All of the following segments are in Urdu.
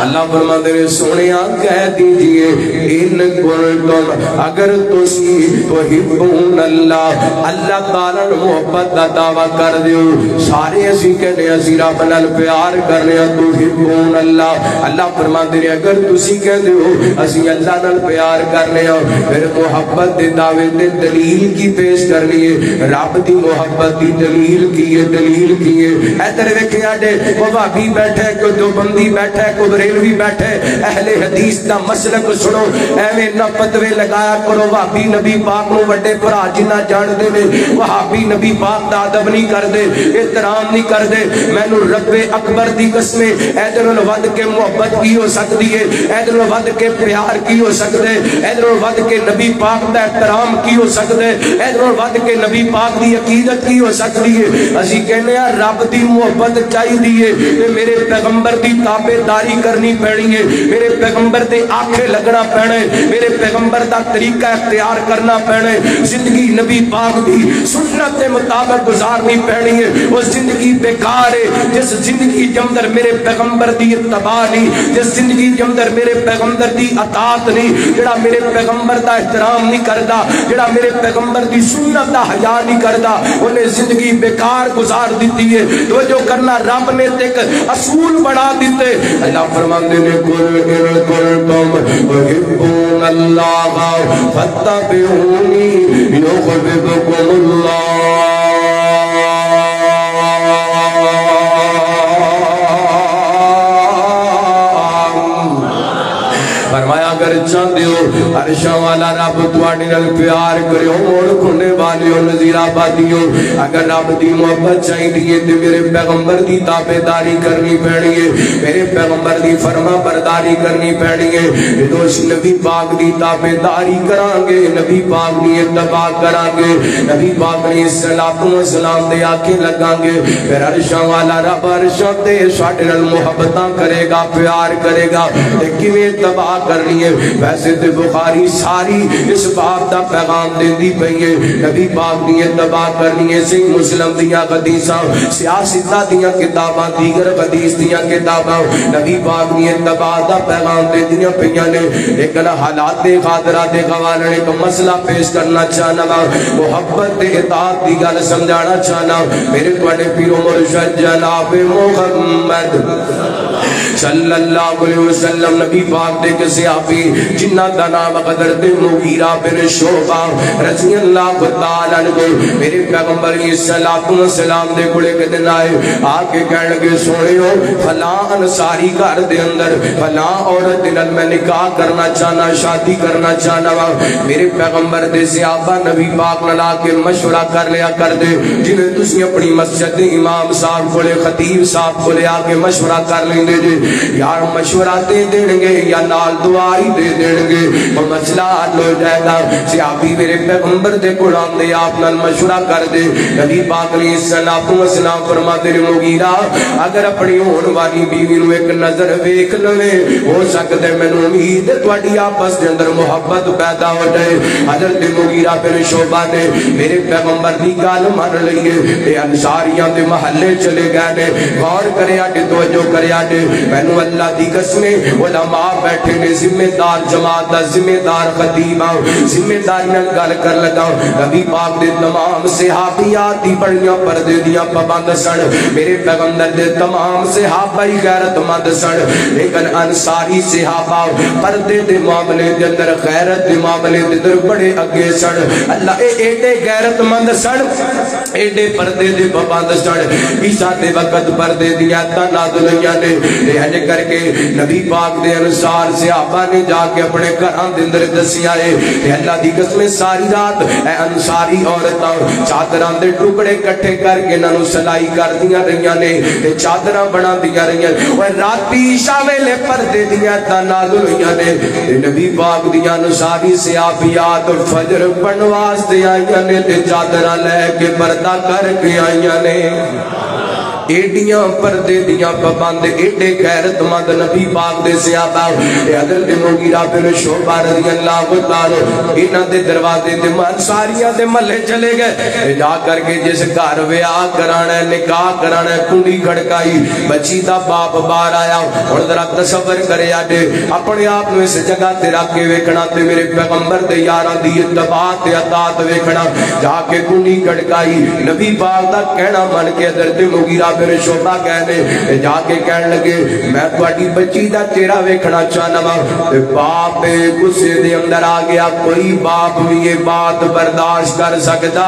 اللہ فرماتے ہیں سونیا کہہ دیجئے ان کنتم اگر تسی تحبون اللہ اللہ تعالیٰ محبت کا دعویٰ کر دیو سارے اسی کہنے اسی رب نال پیار کرنے تحبون اللہ اللہ فرماتے ہیں اگر تسی کہہ دیو اسی اللہ نال پیار کرنے پھر محبت دے دعوے دے دلیل کی پیش کرنی ہے رب دی محبت دی دلیل کی ہے ادھر ویکھیا دے وہابی بیٹھے کوئی دیوبندی بیٹھے کوئی بریلوی بیٹھے اہل حدیث دا مسلک سنو ایویں نہ فتوے لگایا کرو وہابی نبی پاک نو وڈے بھرا جنہ جان دے نے وہابی نبی پاک دا ادب نہیں کر دے احترام نہیں کر دے مینوں رب اکبر دی قسم ادھر ود کے محبت کی ہو سکتی ہے ادھر ود کے پیار کی ہو سکتے ادھر ود کے نبی پاک دا احترام کی ہو سکتے ادھر ود کے نبی پاک دی عقیدت کی ہو سکتی ہے اسی کہنے ہیں رب دی محبت چاہیے تے میرے پیغمبر دی تابعداری کرنی پڑنی ہے میرے پیغمبر دے آنکھیں لگنا پڑے میرے پیغمبر دا طریقہ اختیار کرنا پڑے زندگی نبی پاک دی سنت کے مطابق گزارنی پڑنی ہے وہ زندگی بیکار ہے جس زندگی کے اندر میرے پیغمبر دی اتباع نہیں جس زندگی کے اندر میرے پیغمبر دی اطاعت نہیں جڑا میرے پیغمبر دا احترام نہیں کردا جڑا میرے پیغمبر دی سنت دا حیا نہیں کردا انہیں زندگی بیکار گزار دیتی ہے تو جو کرنا رب نے ایک اصول بنا دیتے اللہ فرماندے نے قل ان کنتم تحبون اللہ فاتبعونی یحببکم اللہ فرمایا اگر چاہتے ہو عرشاں والا رب تواڈے نال پیار کریو موڑ کھنے والیو نظیر آبادیو اگر رب دی محبت چاہیے تے میرے پیغمبر دی تابعداری کرنی پڑنی ہے میرے پیغمبر دی فرما برداری کرنی پڑنی ہے جدوں اس نبی پاک دی تابعداری کران گے نبی پاک دی اتباع کران گے نبی پاک نے صلوات و سلام دے آکھے لگان گے پھر عرشاں والا رب عرشاں تے ساڈے نال محبتاں کرے گا پیار کرے گا تے کیویں اتباع کرنی ہے ویسے تے بخاری ساری اس باب دا پیغام دیندی پئی ہے نبی پاک دی اتباع کرنی ہے صحیح مسلم دیاں حدیثاں سیاستہ دیاں کتاباں دیگر حدیث دیاں کتاباں نبی پاک دی اتباع دا پیغام دیندیاں پئیاں نے لیکن حالات دے خاطرات دے گوارن ایک مسئلہ پیش کرنا چاہنا محبت تے اطاعت دی گل سمجھانا چاہنا میرے تواڈے پیر و مرشد جناب محمد صلی اللہ علیہ وسلم نبی پاک دے کے صحابی جنہ دا نام حضرت مغیرہ بن شعبہ رضی اللہ تعالیٰ عنہ میرے پیغمبر علیہ السلام دے کڑے کے دن آئے آکے کہنے کے سونے ہو فلاں انصاری گھر دے اندر فلاں عورت دن میں نکاح کرنا چاہنا شادی کرنا چاہنا میرے پیغمبر دے صحابہ نبی پاک نلا کے مشورہ کر لیا کر دے جنہیں تسی اپنی مسجد امام صاحب کھولے خطیب صاحب کھولے آکے مشورہ کر لیں دے جے یار مشورہ دے دیں گے یا نال دعائی دے دیں گے وہ مسئلہ حل ہو جائے گا صحابی میرے پیغمبر دے قرآن دے آپ نال مشورہ کر دے نبی پاک علیہ السلام فرماتے ہیں مغیرہ اگر اپنی ہون والی بیوی نو ایک نظر ویکھ لوے ہو سکتے میں نے امید تواڈی آپس دے اندر محبت پیدا ہو جائے حضرت مغیرہ بن شعبہ نے میرے پیغمبر دی گل مان لئی تے انصاریاں دے محلے چلے گئے نے غور کریا تے توجہ کریا تے مینوں اللہ دی قسمیں علماء بیٹھے نے ذمہ دار جماعت دا ذمہ دار خطیب ذمہ داری نال گل کر لگا نبی پاک دے تمام صحابیات دی بڑیاں پردے دیاں پابند سن میرے پیغمبر دے تمام صحابہ غیرت مند سن لیکن انصاری صحابہ پردے دے معاملے دے اندر غیرت دے معاملے دے اندر بڑے اگے سن اللہ ایڈے غیرت مند سن ایڈے پردے دے پابند سن عیسیٰ دے وقت پردے دیاں تا نازل ہوئیاں نے لہجے کر کے نبی پاک دے انصار صحابہ نے جا کے اپنے گھراں دے اندر دسی آئے تے اللہ دی قسم ساری رات اے انصاری عورتاں چادراں دے ٹکڑے کٹھے کر کے انہاں نوں سلائی کر دیاں رہیاں نے تے چادراں بنا دیاں رہیاں اوے راتی عشاء ویلے پردے دیاں تا نازل ہوئیاں نے تے نبی پاک دیاں انصاری صحابیات فجر پڑھن واسطے آئیاں نے تے چادراں لے کے پردہ کر کے آئیاں نے ایڈیاں پردے دیاں پابند ایڈے غیرتمند نبی پاک دے صحابہ حضرت مغیرہ بن شعبہ رضی اللہ تعالی انہاں دے دروازے تے انصاریاں دے محلے چلے گئے جا کر کے جس گھر ویاہ کرانا ہے نکاح کرانا ہے کنڈی کھڑکائی بچی دا باپ باہر آیا ہن ذرا تصور کرے اڈے اپنے آپ نو اس جگہ تے رکھ کے ویکھنا تے میرے پیغمبر دے یاراں دی اتباع تے اطاعت ویکھنا جا کے کنڈی کھڑکائی نبی پاک دا کہنا من کے حضرت مغیرہ بن شعبہ کہنے جا کے کہنے لگے میں تہاڈی بچی دا چہرہ ویکھنا چاہنا وا تے باپ غصے دے اندر آ گیا کوئی باپ بھی یہ بات برداشت کر سکدا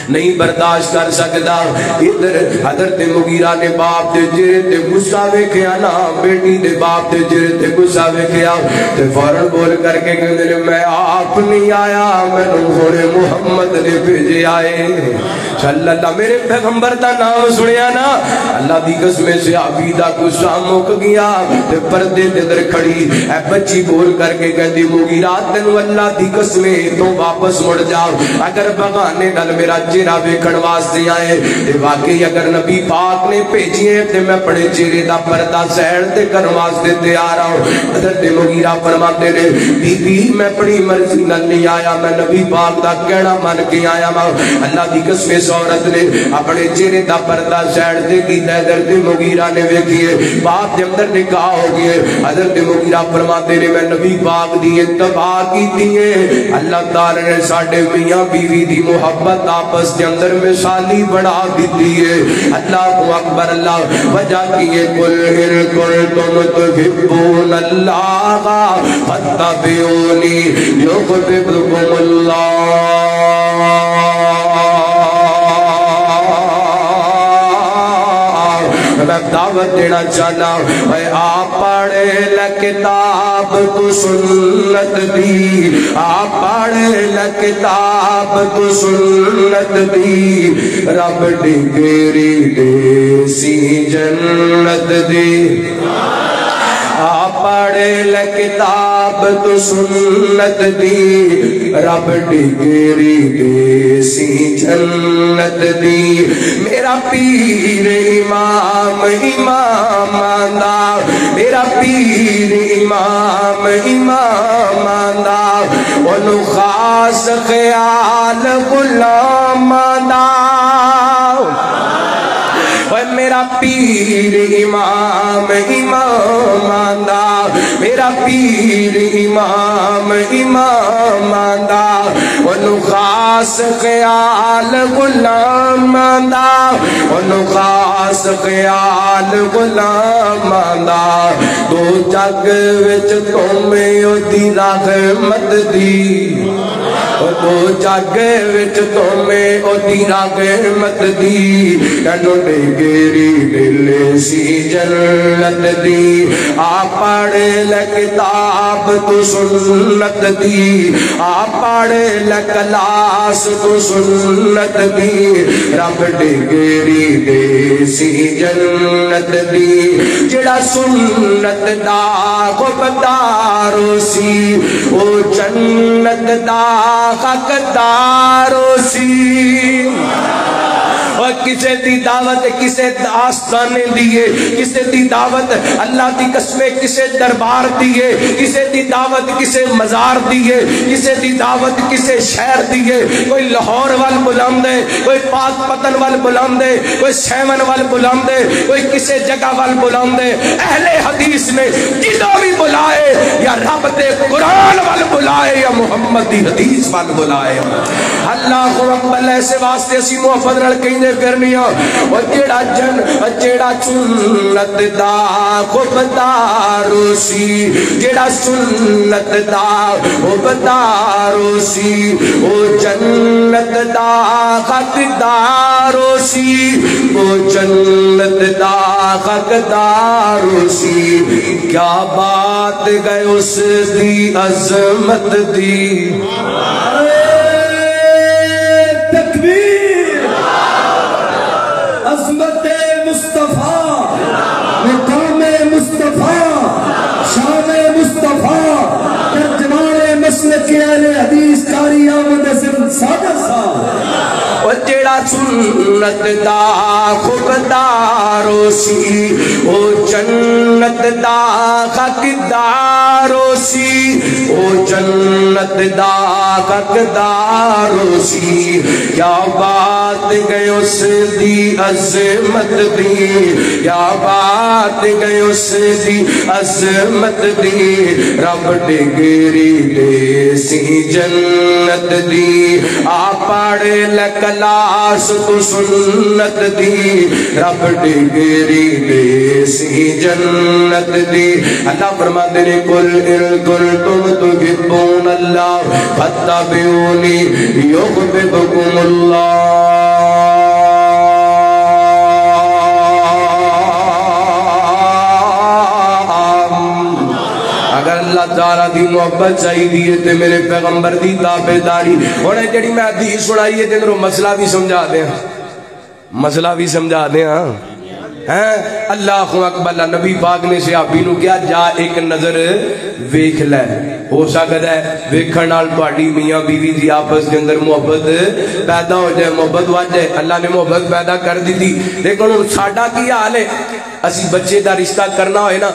نہیں برداشت کر سکدا ادھر حضرت مغیرہ نے باپ دے چہرے تے غصہ ویکھیا نا بیٹی دے باپ دے چہرے تے غصہ ویکھیا تے فوراً بول کر کے کہندے میں آپ نہیں آیا مینوں ہونے محمد نے بھیجے آئے صلی اللہ میرے پیغمبر دا نام سنیا نا اللہ دی قسم سے صحابی دا غصہ مک گیا تے پردے دے اندر کھڑی اے بچی بول کر کے کہندی مغیرہ تینوں اللہ دی قسم تو واپس مڑ جاؤ اگر بغانے نال میرا چہرہ ویکھن واسطے آئے تے واقعی اگر نبی پاک نے بھیجیے تے میں اپنے چہرے دا پردہ سیڑ تے کرن واسطے تیار ہوں حضرت مغیرہ فرماتے نے بی بی میں اپنی مرضی نال نہیں آیا میں نبی پاک دا کہنا من کے آیا ہوں اللہ دی قسم اس عورت نے اپنے چہرے دا پردہ سیڑ تے کیتا حضرت مغیرہ نے ویکھیے باپ دے اندر نکاح ہو گئے حضرت مغیرہ فرماتے نے میں نبی پاک دی اتباع کیتی ہے اللہ تعالی نے ساڈے میاں بیوی دی محبت آپس کے اندر مثالی بڑھا دیتی ہے اللہ اکبر اللہ وجہ کیے قل ان کنتم تحبون اللہ فاتبعونی یحببکم اللہ میں دعوت دینا چاہنا اے آپ پڑھے لکتاب تو سنت دی آپ پڑھے لکتاب تو سنت دی رب ڈگری دے سی جنت دی آپ پڑھے لکتاب تو سنت دی رب ڈگری دے سی جنت دی میرا پیر امام امام آندا میرا پیر امام امام آندا انہوں خاص خیال غلام آندا میرا پیر امام امام آندا میرا پیر امام امام آندا انہوں خاص خیال غلام آندا انہوں خاص خیال غلام آندا دو جگ وچ تمہیں دی رحمت دی دو جگ وچ تمہیں دی رحمت دی کنو ڈگری دل سی جنت دی آپ پڑھے لکتاب تو سنت دی آپ پڑھے لکلاس تو سنت دی رب ڈگری دے سی جنت دی جڑا سنت دا غبدارو سی او جنت دا حقدارو سی اور کسے دی دعوت کسے آستانے دیئے کسے دی دعوت اللہ دی قسمیں کسے دربار دیئے کسے دی دعوت کسے مزار دیئے کسے دی دعوت کسے شہر دیئے کوئی لاہور وال بلند ہے کوئی پاک پتن وال بلند ہے کوئی سیون وال بلند ہے کوئی کسے جگہ وال بلند ہے اہل حدیث نے جدو بھی بلائے یا رب دے قرآن وال بلائے یا محمد دی حدیث وال بلائے اللہ اکبر ایسے واسطے اسی محفظ رڑ کہیں کرنیاں اور جیڑا سنت دا خبدارو سی جیڑا سنت دا خبدارو سی او جنت دا حقدارو سی او جنت دا حقدارو سی کیا بات گئے اس دی عظمت دی عظمت مصطفیٰ مقام مصطفیٰ شان مصطفیٰ ترجمان مسلک اہل حدیث قاری احمد حسن صادق صاحب اور جیڑا جنت دا خوددارو سی او جنت دا حقدارو سی او جنت دا حقدارو سی کیا بات گئے اس دی عظمت دی کیا بات گئے اس دی عظمت دی رب ڈگری دے سی جنت دی آپاڑے لکلاس تو سنت دی رب ڈگری دے سی جنت دی اللہ فرماتے نے قل ان کنتم تحبون اللہ فاتبعونی یحببکم اللہ اللہ تعالیٰ دی محبت چاہیے تے میرے پیغمبر دی تابعداری ہونے جڑی میں حدیث سنائی ہے جنروں مسئلہ بھی سمجھا دیں مسئلہ بھی سمجھا دیں اللہ اکبر نبی پاک نے صحابی نو کیا جا ایک نظر ویکھ لے ہو سکتا ہے ویکھن نال تہاڈی میاں بیوی دی آپس کے اندر محبت پیدا ہو جائے محبت وج جائے اللہ نے محبت پیدا کر دی تھی لیکن ساڈا کی حال ہے اسی بچے دا رشتہ کرنا ہوئے نا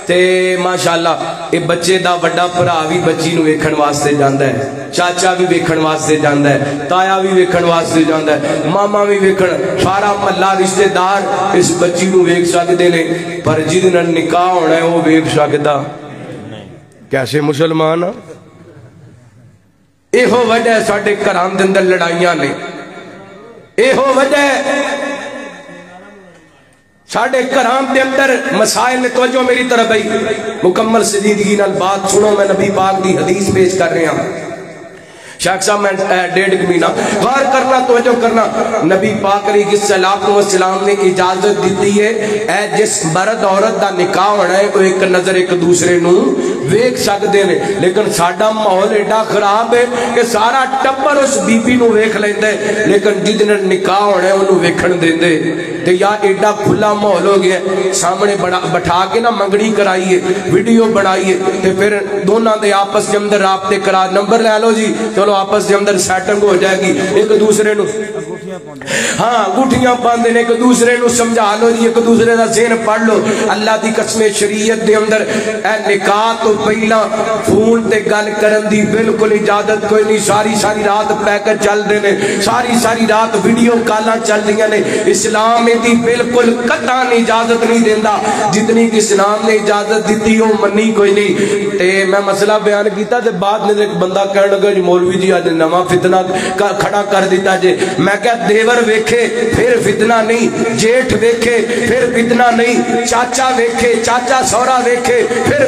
تے ماشاءاللہ اے بچے دا بڑا بھرا بھی بچی نو ویکھن واسطے جاندا ہے چاچا بھی ویکھن واسطے جاندا ہے تایا بھی ویکھن واسطے جاندا ہے ماما بھی ویکھن سارا محلہ رشتہ دار اس بچی نو ویکھ سکدے نے پر جس نال نکاح ہونا ہے وہ ویکھ سکدا کیسے مسلمان ایہو وجہ ہے ساڈے گھراں دے اندر لڑائیاں نے ایہو وجہ ہے ساڑھے کرام دے اندر مسائل نے توجہ میری طرف بھائی مکمل سجیدگی نال بات سنو میں نبی پاک دی حدیث پیش کر رہے ہیں شیخ صاحب میں 1.5 مہینہ غور کرنا توجہ کرنا نبی پاک علیہ السلام نے اجازت دیتی ہے اے جس مرد عورت دا نکاح ہونا ہے وہ ایک نظر ایک دوسرے نو ویکھ سکدے نے لیکن ساڈا ماحول ایڈا خراب ہے کہ سارا ٹبر اس بی بی نو ویکھ لیندا ہے لیکن جس دن نکاح ہونا ہے انہوں ویکھن دیندے تے یا ایڈا کھلا ماحول ہو گیا سامنے بٹھا کے نا منگڑی کرائیے ویڈیو بنائیے تے پھر دونوں دے آپس کے اندر رابطے کرا نمبر لے لو جی چلو آپس کے اندر سیٹنگ ہو جائے گی ایک دوسرے نو ہاں گھٹیاں باندھے نے ایک دوسرے نو سمجھا لو جی ایک دوسرے دا ذہن پڑھ لو اللہ دی قسم شریعت دے اندر اے نکاح تو پہلا فون تے گل کرن دی بالکل اجازت کوئی نہیں ساری رات پیکر چل دے نے ساری رات ویڈیو کالاں چل دیاں نے اسلام دی بالکل قطعاً اجازت نہیں دیندا جتنی کہ اسلام نے اجازت دیتی وہ منی کوئی نہیں تے میں مسئلہ بیان کیتا تے بعد میں ایک بندہ کہنے لگا جی مولوی جی آج نواں فتنہ کھڑا کر دیتا جے میں کہا دیور ویکھے پھر فتنہ نہیں جیٹھ ویکھے پھر فتنہ نہیں چاچا ویکھے چاچا سورا ویکھے پھر